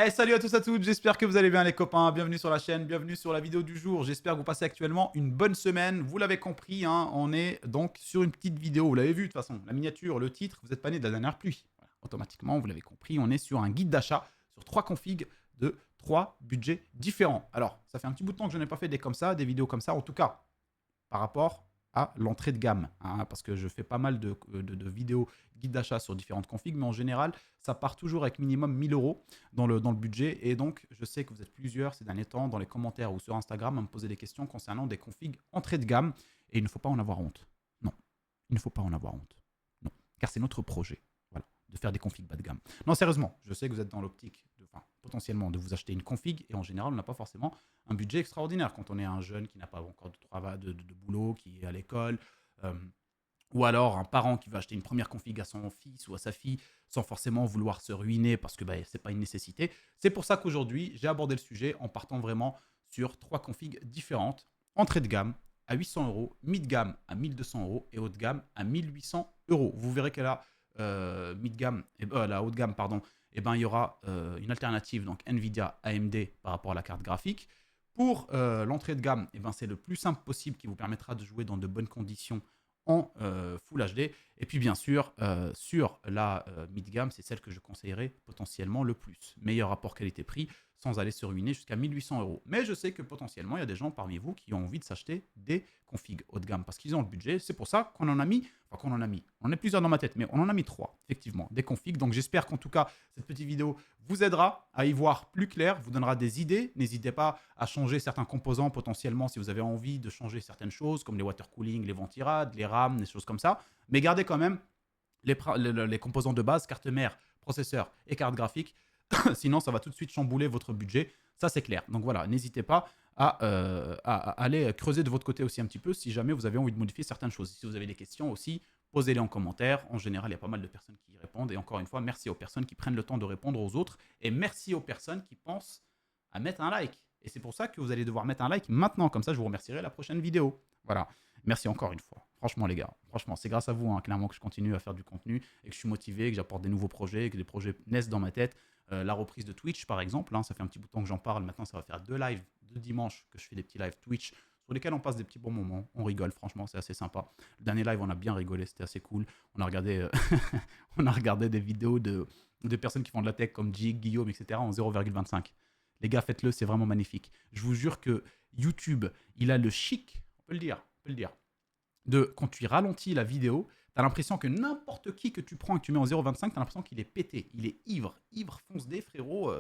Salut à tous à toutes, j'espère que vous allez bien les copains, bienvenue sur la chaîne, bienvenue sur la vidéo du jour, j'espère que vous passez actuellement une bonne semaine, vous l'avez compris, hein, on est donc sur une petite vidéo, vous l'avez vu de toute façon, la miniature, le titre, vous n'êtes pas né de la dernière pluie. Voilà, automatiquement, vous l'avez compris, on est sur un guide d'achat, sur 3 configs de 3 budgets différents. Alors, ça fait un petit bout de temps que je n'ai pas fait des vidéos comme ça, en tout cas, par rapport à l'entrée de gamme, hein, parce que je fais pas mal de vidéos guide d'achat sur différentes configs, mais en général, ça part toujours avec minimum 1000 euros dans le budget, et donc je sais que vous êtes plusieurs ces derniers temps dans les commentaires ou sur Instagram à me poser des questions concernant des configs entrée de gamme, et il ne faut pas en avoir honte. Non, il ne faut pas en avoir honte. Non, car c'est notre projet, voilà, de faire des configs bas de gamme. Non, sérieusement, je sais que vous êtes dans l'optique, potentiellement, de vous acheter une config, et en général, on n'a pas forcément un budget extraordinaire quand on est un jeune qui n'a pas encore de travail, de boulot, qui est à l'école, euh, ou alors un parent qui va acheter une première config à son fils ou à sa fille sans forcément vouloir se ruiner parce que ce n'est pas une nécessité. C'est pour ça qu'aujourd'hui, j'ai abordé le sujet en partant vraiment sur 3 configs différentes. Entrée de gamme à 800 euros, mid-gamme à 1200 euros et haut de gamme à 1800 euros. Vous verrez qu'elle a mid-gamme, la haut de gamme, pardon, il y aura une alternative, donc Nvidia AMD par rapport à la carte graphique. Pour l'entrée de gamme, c'est le plus simple possible qui vous permettra de jouer dans de bonnes conditions en Full HD. Et puis bien sûr, sur la mid-gamme, c'est celle que je conseillerais potentiellement le plus. Meilleur rapport qualité-prix sans aller se ruiner jusqu'à 1800 euros. Mais je sais que potentiellement, il y a des gens parmi vous qui ont envie de s'acheter des configs haut de gamme parce qu'ils ont le budget. C'est pour ça qu'on en a mis, on est plusieurs dans ma tête, mais on en a mis 3, effectivement, des configs. Donc j'espère qu'en tout cas, cette petite vidéo vous aidera à y voir plus clair, vous donnera des idées. N'hésitez pas à changer certains composants potentiellement si vous avez envie de changer certaines choses, comme les water cooling, les ventirades, les RAM, des choses comme ça. Mais gardez quand même les composants de base, carte mère, processeur et carte graphique. Sinon, ça va tout de suite chambouler votre budget. Ça, c'est clair. Donc voilà, n'hésitez pas à aller creuser de votre côté aussi un petit peu si jamais vous avez envie de modifier certaines choses. Si vous avez des questions aussi, posez-les en commentaire. En général, il y a pas mal de personnes qui y répondent. Et encore une fois, merci aux personnes qui prennent le temps de répondre aux autres. Et merci aux personnes qui pensent à mettre un like. Et c'est pour ça que vous allez devoir mettre un like maintenant. Comme ça, je vous remercierai la prochaine vidéo. Voilà. Merci encore une fois. Franchement, les gars. Franchement, c'est grâce à vous, hein, clairement, que je continue à faire du contenu et que je suis motivé, que j'apporte des nouveaux projets, que des projets naissent dans ma tête. La reprise de Twitch, par exemple, hein, ça fait un petit bout de temps que j'en parle. Maintenant, ça va faire 2 lives de dimanche que je fais des petits lives Twitch sur lesquels on passe des petits bons moments. On rigole, franchement, c'est assez sympa. Le dernier live, on a bien rigolé, c'était assez cool. On a regardé, on a regardé des vidéos de personnes qui font de la tech comme Jig, Guillaume, etc. en 0,25. Les gars, faites-le, c'est vraiment magnifique. Je vous jure que YouTube, il a le chic, on peut le dire, de quand tu ralentis la vidéo, t'as l'impression que n'importe qui que tu prends et que tu mets en 0,25, t'as l'impression qu'il est pété, il est ivre, fonce des frérot,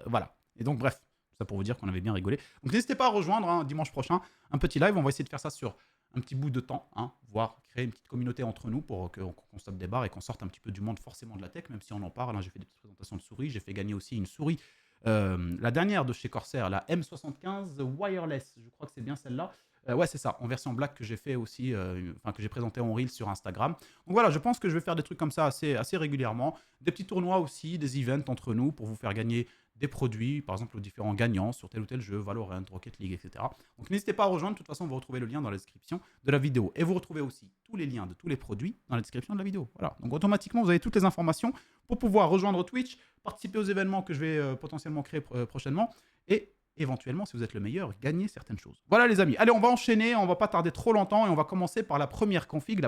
voilà. Et donc bref, tout ça pour vous dire qu'on avait bien rigolé. Donc n'hésitez pas à rejoindre dimanche prochain un petit live, on va essayer de faire ça sur un petit bout de temps, hein, voire créer une petite communauté entre nous pour qu'on stoppe des barres et qu'on sorte un petit peu du monde forcément de la tech, même si on en parle. Hein, j'ai fait des petites présentations de souris, j'ai fait gagner aussi une souris, la dernière de chez Corsair, la M75 Wireless, je crois que c'est bien celle-là. Ouais, c'est ça, en version black que j'ai fait aussi, que j'ai présenté en reel sur Instagram. Donc voilà, je pense que je vais faire des trucs comme ça assez régulièrement. Des petits tournois aussi, des events entre nous pour vous faire gagner des produits, par exemple aux différents gagnants sur tel ou tel jeu, Valorant, Rocket League, etc. Donc n'hésitez pas à rejoindre, de toute façon, vous retrouvez le lien dans la description de la vidéo. Et vous retrouvez aussi tous les liens de tous les produits dans la description de la vidéo. Voilà, donc automatiquement, vous avez toutes les informations pour pouvoir rejoindre Twitch, participer aux événements que je vais potentiellement créer prochainement, et éventuellement, si vous êtes le meilleur, gagner certaines choses. Voilà les amis, allez, on va enchaîner, on va pas tarder trop longtemps, et on va commencer par la première config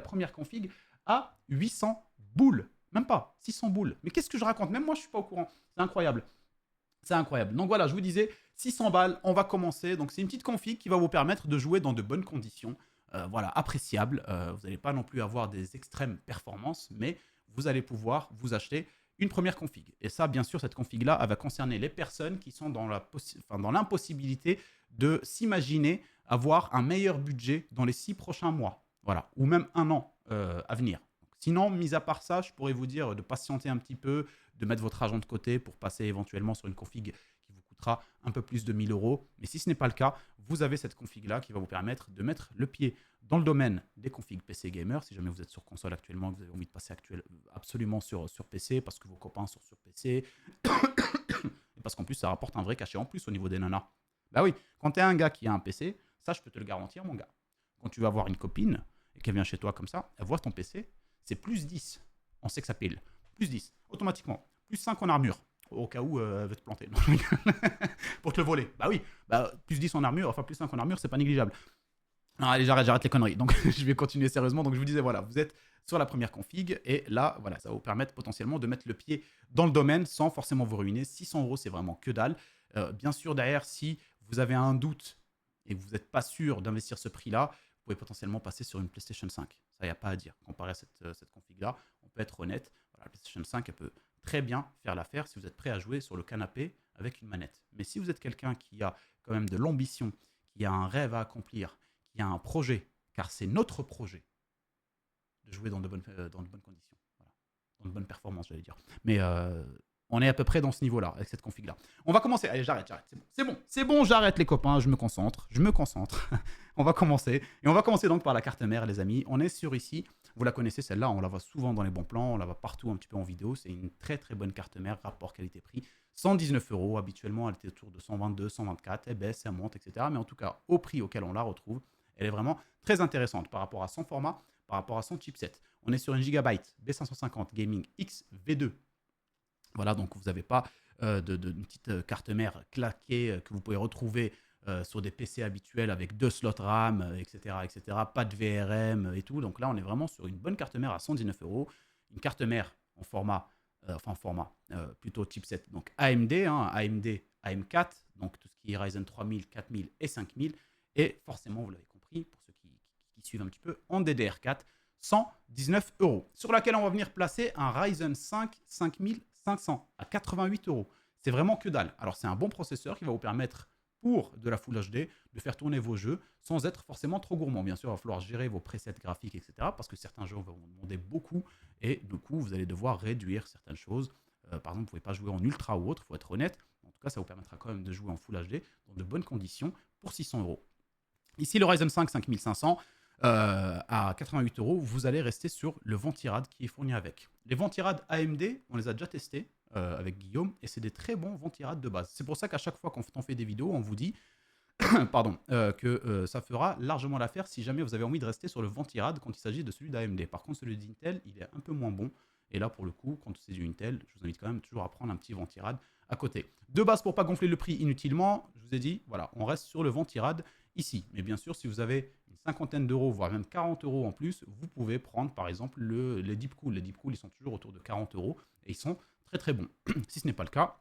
à 800 boules. Même pas, 600 boules. Mais qu'est-ce que je raconte? Même moi, je suis pas au courant. C'est incroyable. C'est incroyable. Donc voilà, je vous disais, 600 balles, on va commencer. Donc c'est une petite config qui va vous permettre de jouer dans de bonnes conditions. Voilà, appréciables. Vous n'allez pas non plus avoir des extrêmes performances, mais vous allez pouvoir vous acheter une première config. Et ça, bien sûr, cette config-là, elle va concerner les personnes qui sont dans l'impossibilité de s'imaginer avoir un meilleur budget dans les 6 prochains mois. Voilà, ou même un an à venir. Sinon, mis à part ça, je pourrais vous dire de patienter un petit peu, de mettre votre argent de côté pour passer éventuellement sur une config qui vous coûtera un peu plus de 1000 euros. Mais si ce n'est pas le cas, vous avez cette config-là qui va vous permettre de mettre le pied dans le domaine des configs PC gamer. Si jamais vous êtes sur console actuellement, que vous avez envie de passer absolument sur PC parce que vos copains sont sur PC, et parce qu'en plus, ça rapporte un vrai cachet en plus au niveau des nanas. Bah oui, quand tu es un gars qui a un PC, ça, je peux te le garantir, mon gars. Quand tu vas voir une copine et qu'elle vient chez toi comme ça, elle voit ton PC, c'est plus 10. On sait que ça pile. Plus 10, automatiquement. Plus 5 en armure. Au cas où elle veut te planter. Pour te le voler. Bah oui, bah, plus 10 en armure, enfin plus 5 en armure, c'est pas négligeable. Non, allez, j'arrête les conneries. Donc, je vais continuer sérieusement. Donc, je vous disais, voilà, vous êtes sur la première config. Et là, voilà, ça va vous permettre potentiellement de mettre le pied dans le domaine sans forcément vous ruiner. 600 euros, c'est vraiment que dalle. Bien sûr, derrière, si vous avez un doute et vous n'êtes pas sûr d'investir ce prix-là, vous pouvez potentiellement passer sur une PlayStation 5. Ça, il n'y a pas à dire. Comparé à cette config-là, on peut être honnête. Voilà, la PlayStation 5, elle peut très bien faire l'affaire si vous êtes prêt à jouer sur le canapé avec une manette. Mais si vous êtes quelqu'un qui a quand même de l'ambition, qui a un rêve à accomplir, il y a un projet, car c'est notre projet de jouer dans de bonnes conditions, voilà. Dans de bonnes performances, j'allais dire. Mais on est à peu près dans ce niveau-là, avec cette config-là. On va commencer. Allez, j'arrête. C'est bon, j'arrête les copains, je me concentre. On va commencer. Et on va commencer donc par la carte mère, les amis. On est sur ici, vous la connaissez celle-là, on la voit souvent dans les bons plans, on la voit partout un petit peu en vidéo. C'est une très très bonne carte mère, rapport qualité-prix. 119 €, habituellement elle était autour de 122, 124, elle baisse, elle monte, etc. Mais en tout cas, au prix auquel on la retrouve, elle est vraiment très intéressante par rapport à son format, par rapport à son chipset. On est sur une Gigabyte B550 Gaming X V2. Voilà, donc vous n'avez pas une petite carte mère claquée que vous pouvez retrouver sur des PC habituels avec 2 slots RAM, etc., etc. Pas de VRM et tout. Donc là, on est vraiment sur une bonne carte mère à 119 €. Une carte mère en format, plutôt chipset, donc AMD, hein, AMD AM4, donc tout ce qui est Ryzen 3000, 4000 et 5000. Et forcément, vous l'avez compris, pour ceux qui suivent un petit peu, en DDR4, 119 €. Sur laquelle on va venir placer un Ryzen 5 5500 à 88 €. C'est vraiment que dalle. Alors, c'est un bon processeur qui va vous permettre, pour de la Full HD, de faire tourner vos jeux sans être forcément trop gourmand. Bien sûr, il va falloir gérer vos presets graphiques, etc. Parce que certains jeux vont vous demander beaucoup et du coup, vous allez devoir réduire certaines choses. Par exemple, vous ne pouvez pas jouer en ultra ou autre, il faut être honnête. En tout cas, ça vous permettra quand même de jouer en Full HD dans de bonnes conditions pour 600 €. Ici, le Ryzen 5 5500, à 88 €, vous allez rester sur le Ventirad qui est fourni avec. Les Ventirad AMD, on les a déjà testés avec Guillaume, et c'est des très bons Ventirad de base. C'est pour ça qu'à chaque fois qu'on fait des vidéos, on vous dit pardon, que ça fera largement l'affaire si jamais vous avez envie de rester sur le Ventirad quand il s'agit de celui d'AMD. Par contre, celui d'Intel, il est un peu moins bon. Et là, pour le coup, quand c'est du Intel, je vous invite quand même toujours à prendre un petit Ventirad à côté. De base, pour pas gonfler le prix inutilement, je vous ai dit, voilà, on reste sur le Ventirad ici. Mais bien sûr, si vous avez une cinquantaine d'euros, voire même 40 € en plus, vous pouvez prendre par exemple les Deepcool. Les Deepcool, ils sont toujours autour de 40 € et ils sont très très bons. Si ce n'est pas le cas,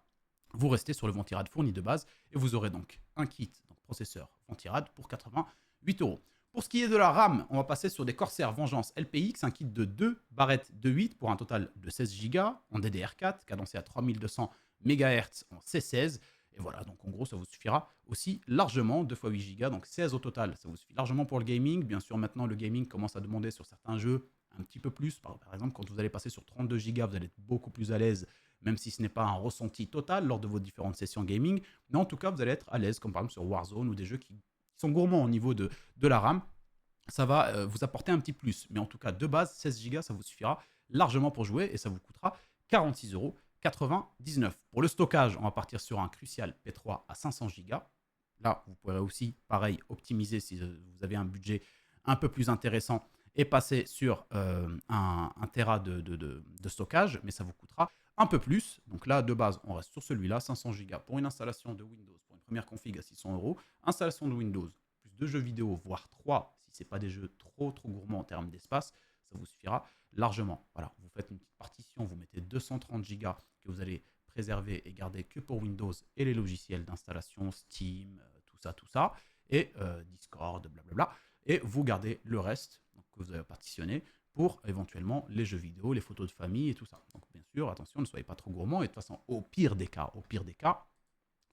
vous restez sur le Ventirad fourni de base et vous aurez donc un kit, donc processeur Ventirad pour 88 €. Pour ce qui est de la RAM, on va passer sur des Corsair Vengeance LPX, un kit de 2 barrettes de 8 pour un total de 16 Go en DDR4, cadencé à 3200 MHz en C16. Et voilà, donc en gros, ça vous suffira aussi largement, 2 x 8 Go, donc 16 au total. Ça vous suffit largement pour le gaming. Bien sûr, maintenant, le gaming commence à demander sur certains jeux un petit peu plus. Par exemple, quand vous allez passer sur 32 Go, vous allez être beaucoup plus à l'aise, même si ce n'est pas un ressenti total lors de vos différentes sessions gaming. Mais en tout cas, vous allez être à l'aise, comme par exemple sur Warzone ou des jeux qui sont gourmands au niveau de la RAM. Ça va vous apporter un petit plus. Mais en tout cas, de base, 16 Go, ça vous suffira largement pour jouer et ça vous coûtera 46,99 €. Pour le stockage, on va partir sur un Crucial P3 à 500 Go. Là, vous pourrez aussi, pareil, optimiser si vous avez un budget un peu plus intéressant et passer sur un Tera de stockage, mais ça vous coûtera un peu plus. Donc là, de base, on reste sur celui-là, 500 Go pour une installation de Windows, pour une première config à 600 €. Installation de Windows, plus 2 jeux vidéo, voire 3, si ce n'est pas des jeux trop gourmands en termes d'espace, ça vous suffira largement. Voilà, vous faites une petite partition, vous mettez 230 Go que vous allez préserver et garder que pour Windows et les logiciels d'installation, Steam, tout ça, et Discord, blablabla. Et vous gardez le reste donc, que vous avez partitionné pour éventuellement les jeux vidéo, les photos de famille et tout ça. Donc bien sûr, attention, ne soyez pas trop gourmand. Et de toute façon, au pire des cas,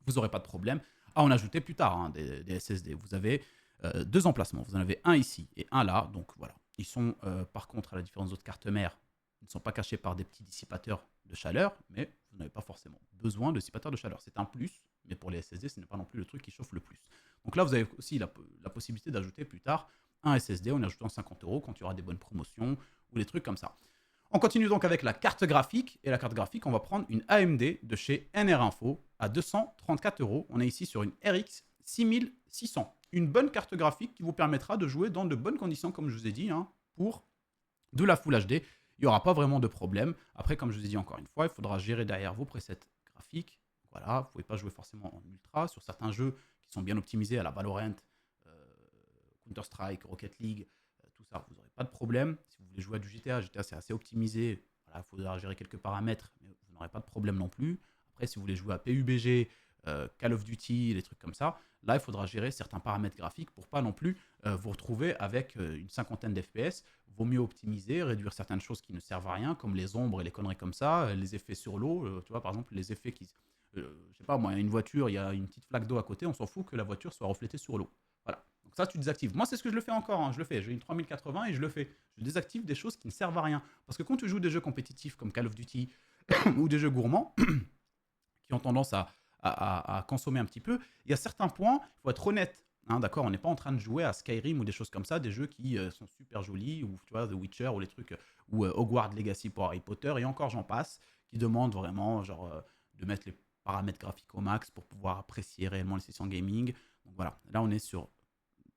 vous n'aurez pas de problème à en ajouter plus tard hein, des SSD. Vous avez 2 emplacements. Vous en avez un ici et un là. Donc voilà. Ils sont par contre, à la différence d'autres cartes mères, ils ne sont pas cachés par des petits dissipateurs de chaleur, mais vous n'avez pas forcément besoin de dissipateurs de chaleur. C'est un plus, mais pour les SSD, ce n'est pas non plus le truc qui chauffe le plus. Donc là, vous avez aussi la possibilité d'ajouter plus tard un SSD en ajoutant 50 € quand il y aura des bonnes promotions ou des trucs comme ça. On continue donc avec la carte graphique. Et la carte graphique, on va prendre une AMD de chez NR Info à 234 €. On est ici sur une RX 6600. Une bonne carte graphique qui vous permettra de jouer dans de bonnes conditions, comme je vous ai dit, hein, pour de la Full HD. Il n'y aura pas vraiment de problème. Après, comme je vous ai dit encore une fois, il faudra gérer derrière vos presets graphiques. Voilà, vous ne pouvez pas jouer forcément en ultra. Sur certains jeux qui sont bien optimisés, à la Valorant, Counter-Strike, Rocket League, tout ça, vous n'aurez pas de problème. Si vous voulez jouer à du GTA, GTA c'est assez optimisé. Voilà, il faudra gérer quelques paramètres, mais vous n'aurez pas de problème non plus. Après, si vous voulez jouer à PUBG, Call of Duty, des trucs comme ça, là, il faudra gérer certains paramètres graphiques pour pas non plus vous retrouver avec une cinquantaine d'FPS. Vaut mieux optimiser, réduire certaines choses qui ne servent à rien, comme les ombres et les conneries comme ça, les effets sur l'eau. Tu vois, par exemple, les effets qui... je sais pas, moi, il y a une voiture, il y a une petite flaque d'eau à côté, on s'en fout que la voiture soit reflétée sur l'eau. Voilà. Donc ça, tu désactives. Moi, c'est ce que je le fais encore, hein. Je le fais. J'ai une 3080 et je le fais. Je désactive des choses qui ne servent à rien. Parce que quand tu joues des jeux compétitifs comme Call of Duty ou des jeux gourmands, qui ont tendance à consommer un petit peu, il y a certains points, il faut être honnête. Hein, d'accord, on n'est pas en train de jouer à Skyrim ou des choses comme ça, des jeux qui sont super jolis, ou tu vois, The Witcher, ou les trucs, ou Hogwarts Legacy pour Harry Potter, et encore j'en passe, qui demandent vraiment genre, de mettre les paramètres graphiques au max pour pouvoir apprécier réellement les sessions gaming. Donc voilà, là on est sur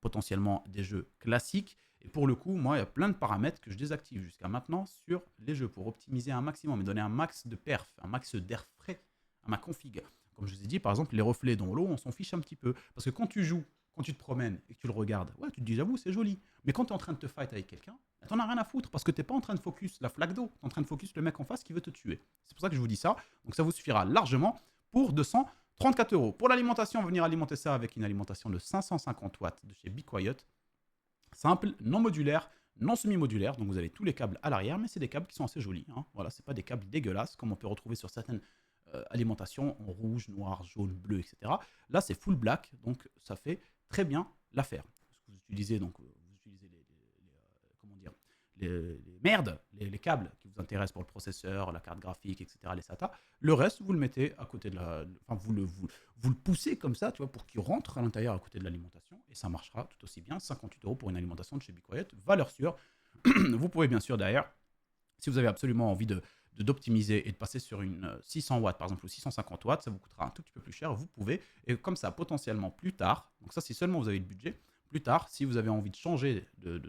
potentiellement des jeux classiques, et pour le coup, moi, il y a plein de paramètres que je désactive jusqu'à maintenant sur les jeux pour optimiser un maximum et donner un max de perf, un max d'air frais à ma config. Comme je vous ai dit, par exemple, les reflets dans l'eau, on s'en fiche un petit peu. Parce que quand tu joues, quand tu te promènes et que tu le regardes, ouais, tu te dis, j'avoue, c'est joli. Mais quand tu es en train de te fight avec quelqu'un, t'en as rien à foutre parce que t'es pas en train de focus la flaque d'eau, t'es en train de focus le mec en face qui veut te tuer. C'est pour ça que je vous dis ça. Donc ça vous suffira largement pour 234 €. Pour l'alimentation, on va venir alimenter ça avec une alimentation de 550 watts de chez Be Quiet. Simple, non modulaire, non semi-modulaire. Donc vous avez tous les câbles à l'arrière, mais c'est des câbles qui sont assez jolis. Hein. Voilà, c'est pas des câbles dégueulasses comme on peut retrouver sur certaines alimentation en rouge, noir, jaune, bleu, etc. Là, c'est full black, donc ça fait très bien l'affaire. Vous utilisez donc vous utilisez comment dire, les merdes, les câbles qui vous intéressent pour le processeur, la carte graphique, etc., les SATA. Le reste, vous le mettez à côté de la... Enfin, vous le poussez comme ça, tu vois, pour qu'il rentre à l'intérieur à côté de l'alimentation, et ça marchera tout aussi bien. 58 € pour une alimentation de chez Be Quiet, valeur sûre. Vous pouvez bien sûr derrière, si vous avez absolument envie d'optimiser et de passer sur une 600 watts par exemple ou 650 watts, ça vous coûtera un tout petit peu plus cher, vous pouvez, et comme ça potentiellement plus tard, donc ça si seulement vous avez le budget, plus tard si vous avez envie de changer de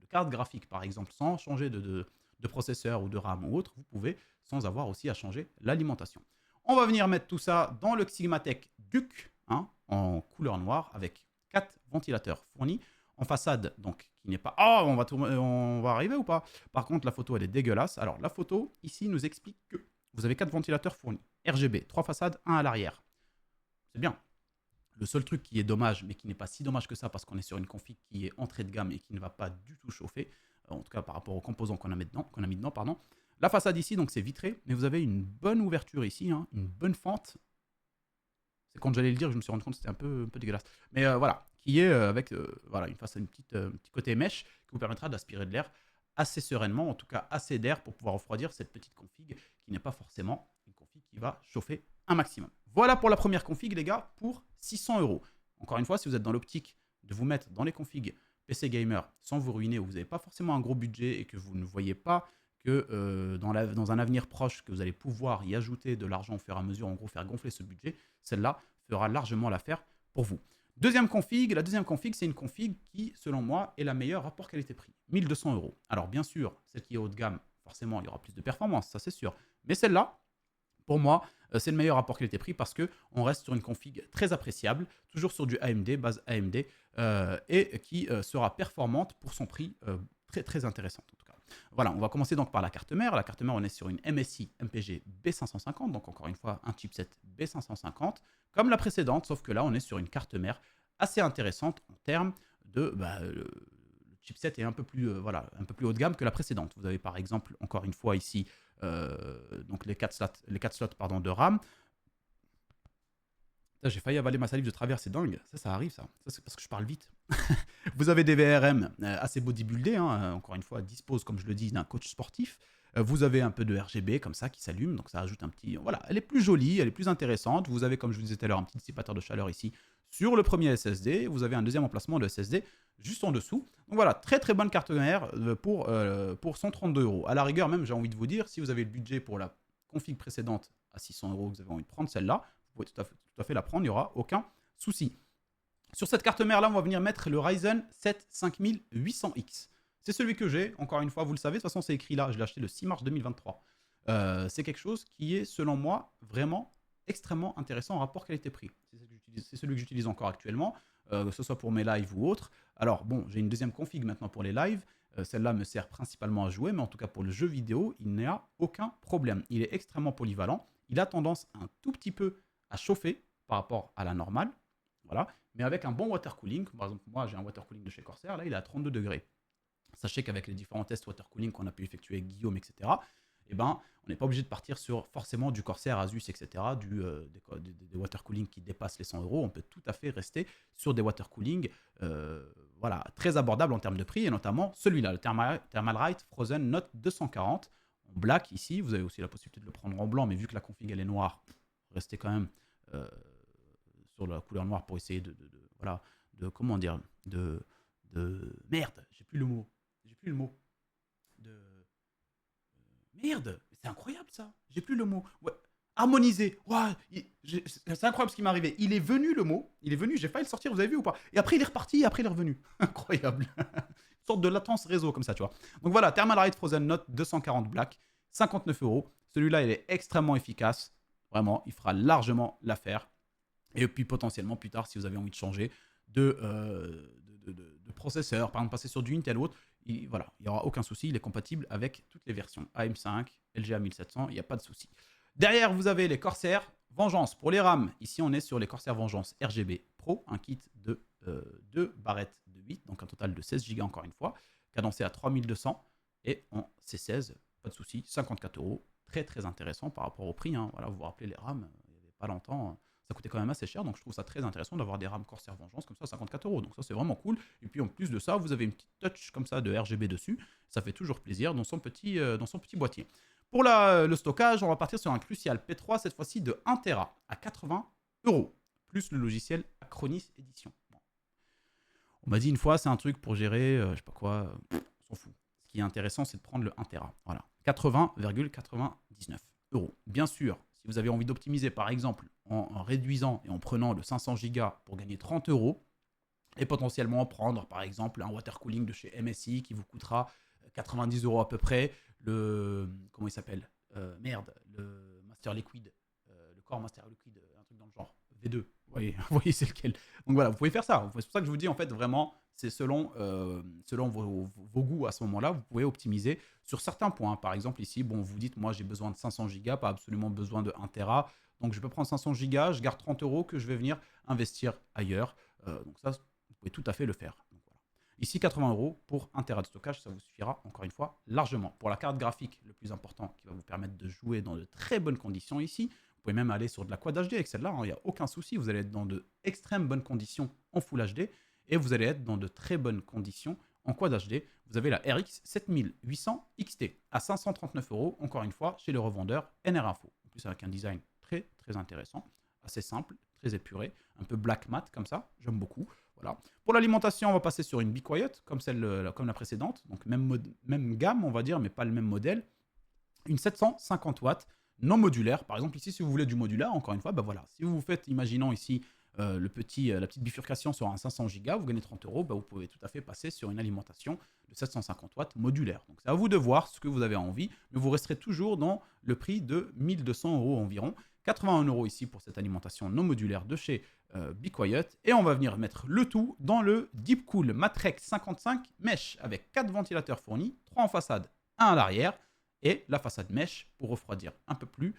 carte graphique par exemple, sans changer de processeur ou de RAM ou autre, vous pouvez sans avoir aussi à changer l'alimentation. On va venir mettre tout ça dans le Xigmatech Duc, hein, en couleur noire avec 4 ventilateurs fournis. En façade, donc, qui n'est pas... Oh, on va arriver ou pas? Par contre, la photo, elle est dégueulasse. Alors, la photo, ici, nous explique que vous avez 4 ventilateurs fournis. RGB, 3 façades, 1 à l'arrière. C'est bien. Le seul truc qui est dommage, mais qui n'est pas si dommage que ça, parce qu'on est sur une config qui est entrée de gamme et qui ne va pas du tout chauffer, en tout cas par rapport aux composants qu'on a mis dedans, pardon. La façade ici, donc, c'est vitré, mais vous avez une bonne ouverture ici, hein, une bonne fente. C'est quand j'allais le dire que je me suis rendu compte que c'était un peu dégueulasse. Mais voilà, qui est avec voilà, un petit côté mèche qui vous permettra d'aspirer de l'air assez sereinement, en tout cas assez d'air pour pouvoir refroidir cette petite config qui n'est pas forcément une config qui va chauffer un maximum. Voilà pour la première config, les gars, pour 600 €. Encore une fois, si vous êtes dans l'optique de vous mettre dans les configs PC Gamer sans vous ruiner, ou vous n'avez pas forcément un gros budget et que vous ne voyez pas que dans un avenir proche, que vous allez pouvoir y ajouter de l'argent au fur et à mesure, en gros faire gonfler ce budget, celle-là fera largement l'affaire pour vous. Deuxième config, la deuxième config, c'est une config qui, selon moi, est la meilleure rapport qualité-prix. 1200 €. Alors bien sûr, celle qui est haut de gamme, forcément, il y aura plus de performance, ça c'est sûr. Mais celle-là, pour moi, c'est le meilleur rapport qualité-prix parce qu'on reste sur une config très appréciable, toujours sur du AMD, base AMD, et qui sera performante pour son prix très très intéressante en tout cas. Voilà, on va commencer donc par la carte mère. La carte mère, on est sur une MSI MPG B550, donc encore une fois un chipset B550, comme la précédente, sauf que là on est sur une carte mère assez intéressante en termes de... le chipset est un peu plus, voilà, un peu plus haut de gamme que la précédente. Vous avez par exemple, encore une fois ici, donc les 4 slots pardon, de RAM. J'ai failli avaler ma salive de travers, c'est dingue. Ça arrive, ça. Ça, c'est parce que je parle vite. Vous avez des VRM assez bodybuildés, hein, encore une fois, dispose, comme je le dis, d'un coach sportif. Vous avez un peu de RGB comme ça qui s'allume, donc ça ajoute un petit... Voilà, elle est plus jolie, elle est plus intéressante. Vous avez, comme je vous disais tout à l'heure, un petit dissipateur de chaleur ici sur le premier SSD. Vous avez un deuxième emplacement de SSD juste en dessous. Donc voilà, très très bonne carte mère pour 132 €. À la rigueur, même, j'ai envie de vous dire, si vous avez le budget pour la config précédente à 600 €, que vous avez envie de prendre celle-là, vous pouvez tout à fait la prendre, il n'y aura aucun souci. Sur cette carte mère là, on va venir mettre le Ryzen 7 5800X. C'est celui que j'ai, encore une fois, vous le savez, de toute façon c'est écrit là, je l'ai acheté le 6 mars 2023. C'est quelque chose qui est, selon moi, vraiment extrêmement intéressant en rapport qualité-prix. C'est celui que j'utilise encore actuellement, que ce soit pour mes lives ou autres. Alors bon, j'ai une deuxième config maintenant pour les lives. Celle-là me sert principalement à jouer, mais en tout cas pour le jeu vidéo, il n'y a aucun problème. Il est extrêmement polyvalent. Il a tendance un tout petit peu à chauffer par rapport à la normale. Voilà. Mais avec un bon water cooling, par exemple, moi j'ai un water cooling de chez Corsair, là il est à 32 degrés. Sachez qu'avec les différents tests water cooling qu'on a pu effectuer avec Guillaume, etc., eh ben, on n'est pas obligé de partir sur forcément du Corsair, Asus, etc., des water cooling qui dépassent les 100 euros. On peut tout à fait rester sur des water cooling voilà, très abordables en termes de prix, et notamment celui-là, le Thermalright Frozen Note 240 en black ici. Vous avez aussi la possibilité de le prendre en blanc, mais vu que la config elle est noire, restez quand même sur la couleur noire pour essayer voilà, comment dire, merde, j'ai plus le mot. Merde, c'est incroyable ça. J'ai plus le mot. Ouais. Harmoniser. Ouais, c'est incroyable ce qui m'est arrivé. Il est venu le mot. Il est venu, j'ai failli le sortir, vous avez vu ou pas? Et après il est reparti, et après il est revenu. Incroyable. Une sorte de latence réseau comme ça, tu vois. Donc voilà, Thermalright Frozen Note 240 Black, 59 euros. Celui-là, il est extrêmement efficace. Vraiment, il fera largement l'affaire. Et puis potentiellement plus tard, si vous avez envie de changer de processeur, par exemple passer sur du Intel ou autre, voilà, il n'y aura aucun souci, il est compatible avec toutes les versions AM5, LGA 1700, il n'y a pas de souci. Derrière, vous avez les Corsair Vengeance pour les RAM. Ici, on est sur les Corsair Vengeance RGB Pro, un kit de 2 barrettes de 8, donc un total de 16 Go encore une fois, cadencé à 3200 et en C16, pas de souci, 54 euros, très très intéressant par rapport au prix. Hein. Voilà, vous vous rappelez les RAM, il n'y avait pas longtemps. Ça coûtait quand même assez cher, donc je trouve ça très intéressant d'avoir des RAM Corsair Vengeance comme ça, 54 euros. Donc ça, c'est vraiment cool. Et puis en plus de ça, vous avez une petite touch comme ça de RGB dessus. Ça fait toujours plaisir dans son petit boîtier. Pour le stockage, on va partir sur un Crucial P3, cette fois-ci de 1 Tera à 80 euros, plus le logiciel Acronis Edition. Bon. On m'a dit une fois, c'est un truc pour gérer, je sais pas quoi, on s'en fout. Ce qui est intéressant, c'est de prendre le 1 Tera. Voilà, 80,99 euros. Bien sûr, si vous avez envie d'optimiser, par exemple, en réduisant et en prenant le 500 Go pour gagner 30 euros, et potentiellement prendre, par exemple, un water cooling de chez MSI qui vous coûtera 90 euros à peu près, comment il s'appelle le Master Liquid, le Core Master Liquid, un truc dans le genre, V2, vous voyez c'est lequel. Donc voilà, vous pouvez faire ça. C'est pour ça que je vous dis, en fait, vraiment, c'est selon vos goûts à ce moment-là, vous pouvez optimiser sur certains points. Par exemple, ici, bon, vous dites, moi, j'ai besoin de 500 Go, pas absolument besoin de 1 Tera. Donc, je peux prendre 500 Go, je garde 30 euros que je vais venir investir ailleurs. Donc ça, vous pouvez tout à fait le faire. Donc, voilà. Ici, 80 euros pour 1 Tera de stockage, ça vous suffira, encore une fois, largement. Pour la carte graphique, le plus important, qui va vous permettre de jouer dans de très bonnes conditions ici, vous pouvez même aller sur de la Quad HD avec celle-là, il n'y a aucun souci, vous allez être dans de extrêmes bonnes conditions en Full HD, et vous allez être dans de très bonnes conditions en Quad HD. Vous avez la RX 7800 XT à 539 euros, encore une fois, chez le revendeur NR Info. En plus, avec un design très, très intéressant, assez simple, très épuré, un peu black matte comme ça, j'aime beaucoup. Voilà. Pour l'alimentation, on va passer sur une Be Quiet, comme la précédente, donc même gamme, on va dire, mais pas le même modèle. Une 750 watts, non modulaire. Par exemple, ici, si vous voulez du modulaire, encore une fois, ben voilà, si vous faites, imaginons ici, la petite bifurcation sur un 500 Go, vous gagnez 30 euros, ben vous pouvez tout à fait passer sur une alimentation de 750 watts modulaire. Donc c'est à vous de voir ce que vous avez envie, mais vous resterez toujours dans le prix de 1200 euros environ. 81 euros ici pour cette alimentation non modulaire de chez Be Quiet. Et on va venir mettre le tout dans le Deepcool Matrex 55 Mesh avec 4 ventilateurs fournis, 3 en façade, 1 à l'arrière, et la façade Mesh pour refroidir un peu plus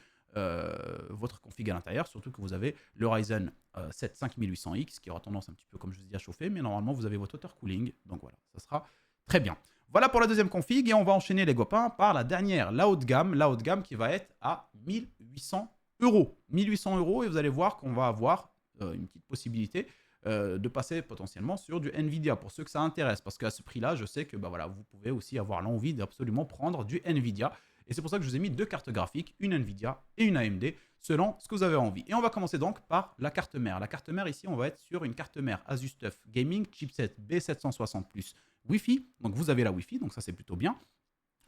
votre config à l'intérieur, surtout que vous avez le Ryzen 7 5800X qui aura tendance un petit peu, comme je vous ai dit, à chauffer, mais normalement vous avez votre water cooling, donc voilà, ça sera très bien. Voilà pour la deuxième config, et on va enchaîner les copains par la dernière, la haut de gamme qui va être à 1800 euros. 1800 euros, et vous allez voir qu'on va avoir une petite possibilité de passer potentiellement sur du Nvidia, pour ceux que ça intéresse, parce qu'à ce prix-là, je sais que bah voilà, vous pouvez aussi avoir l'envie d'absolument prendre du Nvidia. Et c'est pour ça que je vous ai mis 2 cartes graphiques, une Nvidia et une AMD, selon ce que vous avez envie. Et on va commencer donc par la carte mère. La carte mère, ici, on va être sur une carte mère Asus TUF Gaming, chipset B760 Plus Wi-Fi. Donc vous avez la Wi-Fi, donc ça c'est plutôt bien.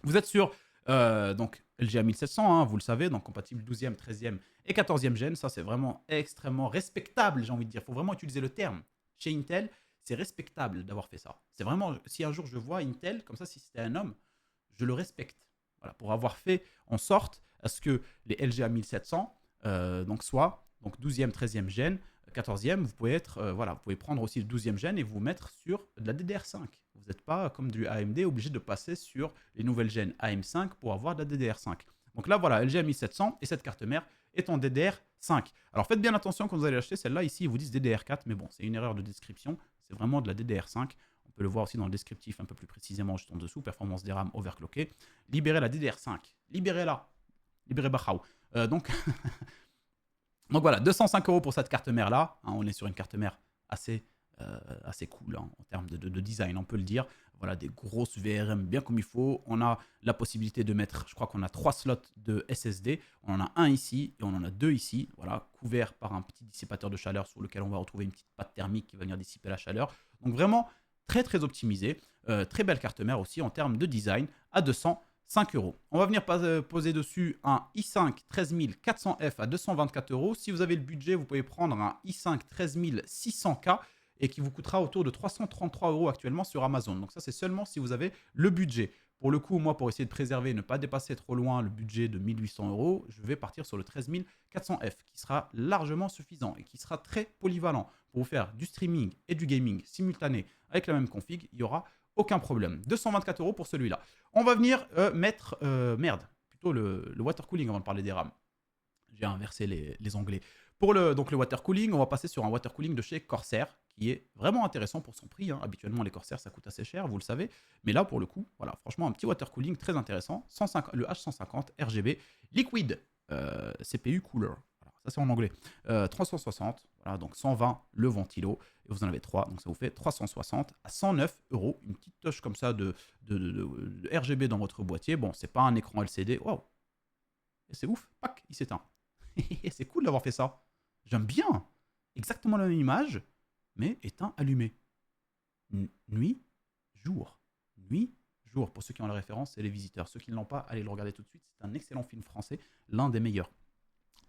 Vous êtes sur donc LGA 1700, hein, vous le savez, donc compatible 12e, 13e et 14e gen. Ça c'est vraiment extrêmement respectable, j'ai envie de dire. Il faut vraiment utiliser le terme. Chez Intel, c'est respectable d'avoir fait ça. C'est vraiment, si un jour je vois Intel, comme ça, si c'était un homme, je le respecte. Voilà, pour avoir fait en sorte à ce que les LGA 1700 Donc soit donc 12e, 13e gène, 14e, vous pouvez être, voilà, vous pouvez prendre aussi le 12e gène et vous mettre sur de la DDR5. Vous n'êtes pas, comme du AMD, obligé de passer sur les nouvelles gènes AM5 pour avoir de la DDR5. Donc là, voilà, LG a mis 700 et cette carte mère est en DDR5. Alors faites bien attention quand vous allez acheter celle-là. Ici, ils vous disent DDR4, mais bon, c'est une erreur de description. C'est vraiment de la DDR5. On peut le voir aussi dans le descriptif un peu plus précisément juste en dessous. Performance des RAM overclockée. Libérez la DDR5. Libérez-la. Libérez Bachau. Donc, donc voilà, 205 € pour cette carte mère là. Hein, on est sur une carte mère assez cool hein, en termes de design, on peut le dire. Voilà, des grosses VRM bien comme il faut. On a la possibilité de mettre, je crois qu'on a 3 slots de SSD. On en a un ici et on en a 2 ici. Voilà, couvert par un petit dissipateur de chaleur sur lequel on va retrouver une petite pâte thermique qui va venir dissiper la chaleur. Donc vraiment très très optimisé. Très belle carte mère aussi en termes de design à 205 €. On va venir poser dessus un i5 13400F à 224 €. Si vous avez le budget, vous pouvez prendre un i5 13600K et qui vous coûtera autour de 333 € actuellement sur Amazon. Donc ça, c'est seulement si vous avez le budget. Pour le coup, moi, pour essayer de préserver et ne pas dépasser trop loin le budget de 1800 €, je vais partir sur le 13400F, qui sera largement suffisant et qui sera très polyvalent pour vous faire du streaming et du gaming simultané avec la même config. Il n'y aura aucun problème. 224 € pour celui-là. On va venir mettre, plutôt le water cooling avant de parler des RAM. J'ai inversé les onglets. Pour donc le water cooling, on va passer sur un water cooling de chez Corsair, qui est vraiment intéressant pour son prix. Hein. Habituellement, les Corsair, ça coûte assez cher, vous le savez. Mais là, pour le coup, voilà, franchement, un petit water cooling très intéressant. Le H150 RGB Liquid CPU Cooler. Voilà, ça, c'est en anglais. 360, voilà, donc 120 le ventilo. Et vous en avez 3, donc ça vous fait 360 à 109 €. Une petite touche comme ça de RGB dans votre boîtier. Bon, c'est pas un écran LCD. Waouh! C'est ouf, pac, il s'éteint. C'est cool d'avoir fait ça. J'aime bien. Exactement la même image, mais éteint, allumé. Nuit, jour. Nuit, jour. Pour ceux qui ont la référence, c'est Les Visiteurs. Ceux qui ne l'ont pas, allez le regarder tout de suite. C'est un excellent film français, l'un des meilleurs.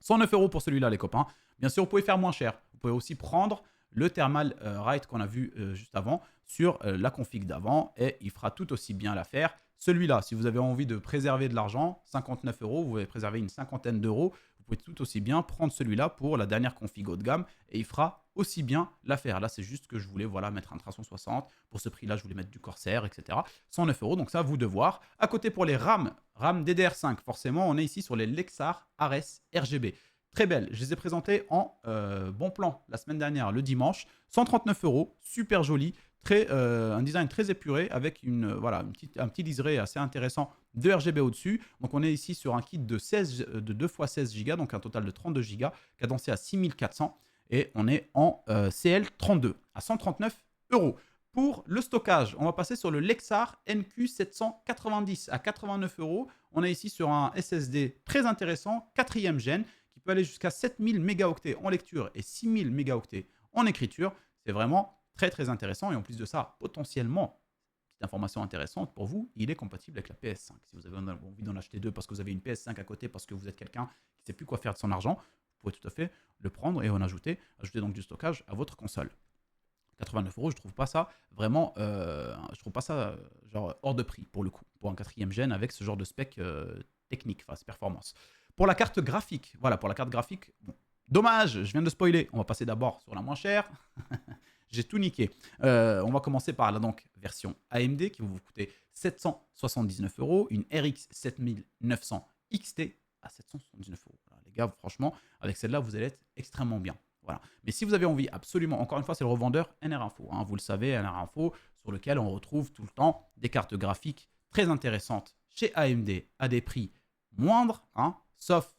109 € pour celui-là, les copains. Bien sûr, vous pouvez faire moins cher. Vous pouvez aussi prendre le Thermal Right qu'on a vu juste avant sur la config d'avant et il fera tout aussi bien l'affaire. Celui-là, si vous avez envie de préserver de l'argent, 59 €, vous allez préserver une cinquantaine d'euros. Vous pouvez tout aussi bien prendre celui-là pour la dernière config haut de gamme et il fera aussi bien l'affaire. Là, c'est juste que je voulais voilà, mettre un 360. Pour ce prix-là, je voulais mettre du Corsair, etc. 109 €, donc ça, vous de voir. À côté, pour les RAM DDR5, forcément, on est ici sur les Lexar Ares RGB. Très belle. Je les ai présentés en bon plan la semaine dernière, le dimanche. 139 €, super joli. Un design très épuré avec voilà, un petit liseré assez intéressant de RGB au-dessus. Donc on est ici sur un kit de 2 x 16 Go, donc un total de 32 Go, cadencé à 6400. Et on est en CL32 à 139 €. Pour le stockage, on va passer sur le Lexar NQ790 à 89 €. On est ici sur un SSD très intéressant, 4e gène, qui peut aller jusqu'à 7000 mégaoctets en lecture et 6000 mégaoctets en écriture. C'est vraiment très très intéressant et en plus de ça, potentiellement, petite information intéressante pour vous, il est compatible avec la PS5. Si vous avez envie d'en acheter deux parce que vous avez une PS5 à côté, parce que vous êtes quelqu'un qui ne sait plus quoi faire de son argent, vous pouvez tout à fait le prendre et en ajouter donc du stockage à votre console. 89 €, je trouve pas ça vraiment, je trouve pas ça genre hors de prix pour le coup, pour un 4e gène avec ce genre de spec technique, enfin performance. Pour la carte graphique, voilà, pour la carte graphique, bon, dommage, je viens de spoiler. On va passer d'abord sur la moins chère. J'ai tout niqué. On va commencer par la donc, version AMD qui va vous coûter 779 €, une RX 7900 XT à 779 €. Voilà, les gars, franchement, avec celle-là, vous allez être extrêmement bien. Voilà. Mais si vous avez envie, absolument, encore une fois, c'est le revendeur NR Info. Hein, vous le savez, NR Info, sur lequel on retrouve tout le temps des cartes graphiques très intéressantes chez AMD à des prix moindres, hein, sauf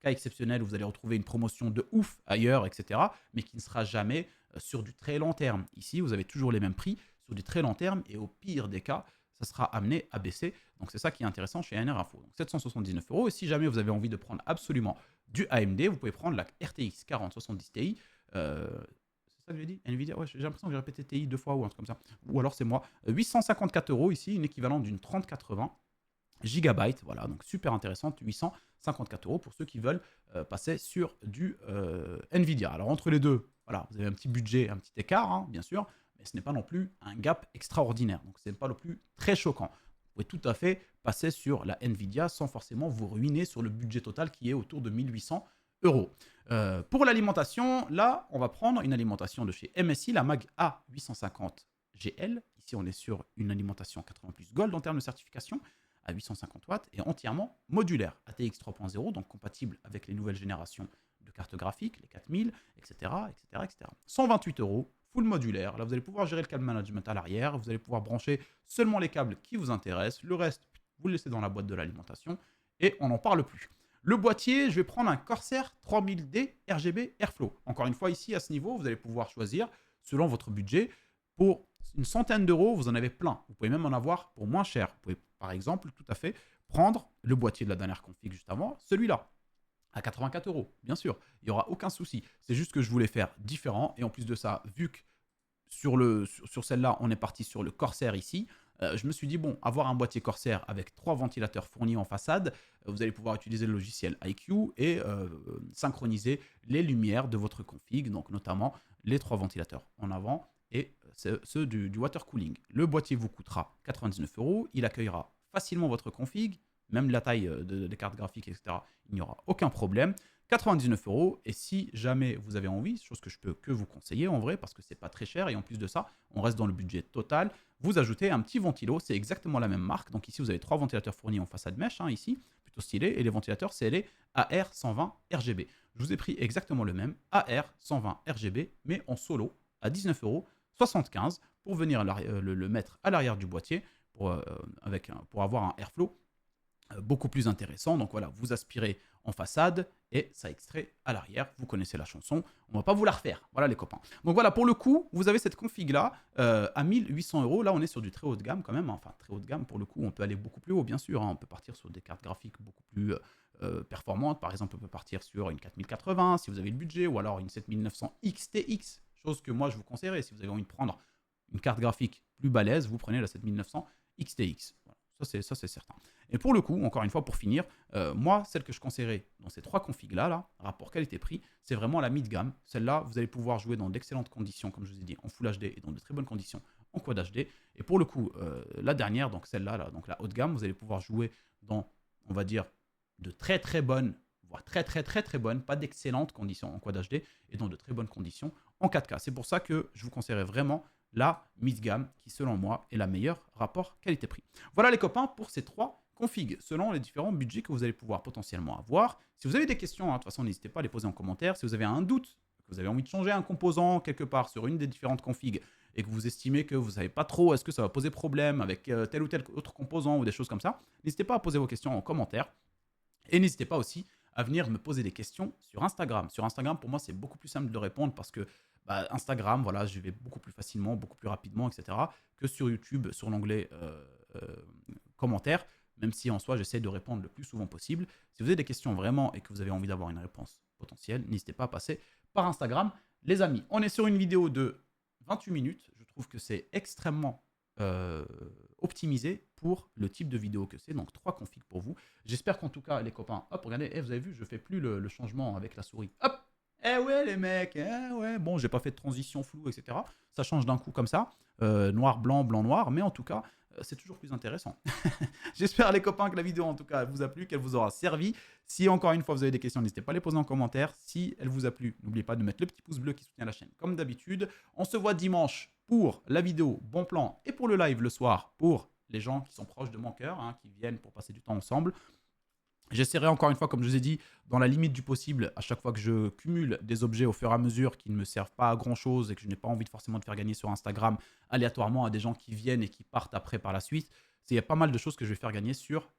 cas exceptionnel où vous allez retrouver une promotion de ouf ailleurs, etc., mais qui ne sera jamais sur du très long terme. Ici, vous avez toujours les mêmes prix sur du très long terme et au pire des cas, ça sera amené à baisser. Donc, c'est ça qui est intéressant chez NR Info. Donc, 779 €. Et si jamais vous avez envie de prendre absolument du AMD, vous pouvez prendre la RTX 4070 Ti. C'est ça que j'ai dit Nvidia, ouais, j'ai l'impression que j'ai répété TI 2 fois ou un truc comme ça. Ou alors c'est moi. 854 € ici, une équivalente d'une 3080 gigabytes, voilà, donc super intéressante, 854 € pour ceux qui veulent passer sur du Nvidia. Alors entre les deux, voilà, vous avez un petit budget, un petit écart, hein, bien sûr, mais ce n'est pas non plus un gap extraordinaire, donc ce n'est pas non plus très choquant. Vous pouvez tout à fait passer sur la Nvidia sans forcément vous ruiner sur le budget total qui est autour de 1800 euros. Pour l'alimentation, là, on va prendre une alimentation de chez MSI, la MAG A850 GL. Ici, on est sur une alimentation 80 plus Gold en termes de certification, à 850 watts et entièrement modulaire, ATX 3.0, donc compatible avec les nouvelles générations de cartes graphiques, les 4000, etc., etc., etc. 128 euros, full modulaire. Là, vous allez pouvoir gérer le câble management à l'arrière, vous allez pouvoir brancher seulement les câbles qui vous intéressent, le reste, vous le laissez dans la boîte de l'alimentation et on n'en parle plus. Le boîtier, je vais prendre un Corsair 3000D RGB Airflow. Encore une fois, ici, à ce niveau, vous allez pouvoir choisir selon votre budget. Pour une centaine d'euros, vous en avez plein. Vous pouvez même en avoir pour moins cher. Vous pouvez, par exemple, tout à fait prendre le boîtier de la dernière config juste avant, celui-là, à 84 euros, bien sûr. Il n'y aura aucun souci. C'est juste que je voulais faire différent. Et en plus de ça, vu que sur celle-là, on est parti sur le Corsair ici, je me suis dit, bon, avoir un boîtier Corsair avec 3 ventilateurs fournis en façade, vous allez pouvoir utiliser le logiciel IQ et synchroniser les lumières de votre config, donc notamment les 3 ventilateurs en avant et ceux du water cooling. Le boîtier vous coûtera 99 euros, il accueillera facilement votre config, même la taille des cartes graphiques, etc. Il n'y aura aucun problème. 99 euros, et si jamais vous avez envie, chose que je peux que vous conseiller en vrai, parce que c'est pas très cher, et en plus de ça, on reste dans le budget total, vous ajoutez un petit ventilo, c'est exactement la même marque, donc ici vous avez 3 ventilateurs fournis en façade mèche, hein, ici, plutôt stylé, et les ventilateurs c'est les AR120 RGB. Je vous ai pris exactement le même, AR120 RGB, mais en solo, à 19,75 € pour venir le mettre à l'arrière du boîtier, pour avoir un airflow beaucoup plus intéressant. Donc voilà, vous aspirez en façade et ça extrait à l'arrière. Vous connaissez la chanson, on va pas vous la refaire. Voilà les copains. Donc voilà, pour le coup, vous avez cette config là à 1800 euros. Là, on est sur du très haut de gamme quand même. Enfin, très haut de gamme pour le coup, on peut aller beaucoup plus haut, bien sûr. Hein. On peut partir sur des cartes graphiques beaucoup plus performantes. Par exemple, on peut partir sur une 4080 si vous avez le budget, ou alors une 7900 XTX, chose que moi je vous conseillerais. Si vous avez envie de prendre une carte graphique plus balèze, vous prenez la 7900 XTX. Voilà. Ça, c'est certain. Et pour le coup, encore une fois, pour finir, moi, celle que je conseillerais dans ces 3 configs-là, rapport qualité-prix, c'est vraiment la mid-gamme. Celle-là, vous allez pouvoir jouer dans d'excellentes conditions, comme je vous ai dit, en Full HD et dans de très bonnes conditions en Quad HD. Et pour le coup, la dernière, donc celle-là, donc la haut de gamme, vous allez pouvoir jouer dans, on va dire, de très très bonnes, voire très bonnes, pas d'excellentes conditions en Quad HD, et dans de très bonnes conditions en 4K. C'est pour ça que je vous conseillerais vraiment la mid-gamme qui, selon moi, est la meilleure rapport qualité-prix. Voilà les copains pour ces 3 configs, selon les différents budgets que vous allez pouvoir potentiellement avoir. Si vous avez des questions, hein, de toute façon, n'hésitez pas à les poser en commentaire. Si vous avez un doute, que vous avez envie de changer un composant quelque part sur une des différentes configs et que vous estimez que vous ne savez pas trop, est-ce que ça va poser problème avec tel ou tel autre composant ou des choses comme ça, n'hésitez pas à poser vos questions en commentaire. Et n'hésitez pas aussi à venir me poser des questions sur Instagram. Sur Instagram, pour moi, c'est beaucoup plus simple de répondre parce que Instagram, voilà, je vais beaucoup plus facilement, beaucoup plus rapidement, etc. que sur YouTube, sur l'onglet commentaires, même si en soi, j'essaie de répondre le plus souvent possible. Si vous avez des questions vraiment et que vous avez envie d'avoir une réponse potentielle, n'hésitez pas à passer par Instagram. Les amis, on est sur une vidéo de 28 minutes. Je trouve que c'est extrêmement optimisé pour le type de vidéo que c'est. Donc 3 configs pour vous. J'espère qu'en tout cas, les copains, hop, regardez, vous avez vu, je fais plus le changement avec la souris. Hop, eh ouais les mecs, eh ouais, bon, j'ai pas fait de transition floue, etc. Ça change d'un coup comme ça, noir, blanc, blanc, noir, mais en tout cas, c'est toujours plus intéressant. J'espère les copains que la vidéo en tout cas vous a plu, qu'elle vous aura servi. Si encore une fois vous avez des questions, n'hésitez pas à les poser en commentaire. Si elle vous a plu, n'oubliez pas de mettre le petit pouce bleu qui soutient la chaîne comme d'habitude. On se voit dimanche pour la vidéo bon plan et pour le live le soir pour les gens qui sont proches de mon cœur, hein, qui viennent pour passer du temps ensemble. J'essaierai encore une fois, comme je vous ai dit, dans la limite du possible, à chaque fois que je cumule des objets au fur et à mesure qui ne me servent pas à grand chose et que je n'ai pas envie de forcément de faire gagner sur Instagram aléatoirement à des gens qui viennent et qui partent après par la suite. Il y a pas mal de choses que je vais faire gagner sur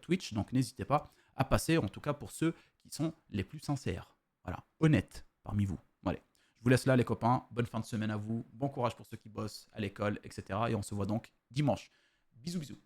Twitch, donc n'hésitez pas à passer, en tout cas pour ceux qui sont les plus sincères. Voilà, honnêtes parmi vous. Allez, je vous laisse là les copains, bonne fin de semaine à vous, bon courage pour ceux qui bossent à l'école, etc. Et on se voit donc dimanche. Bisous bisous.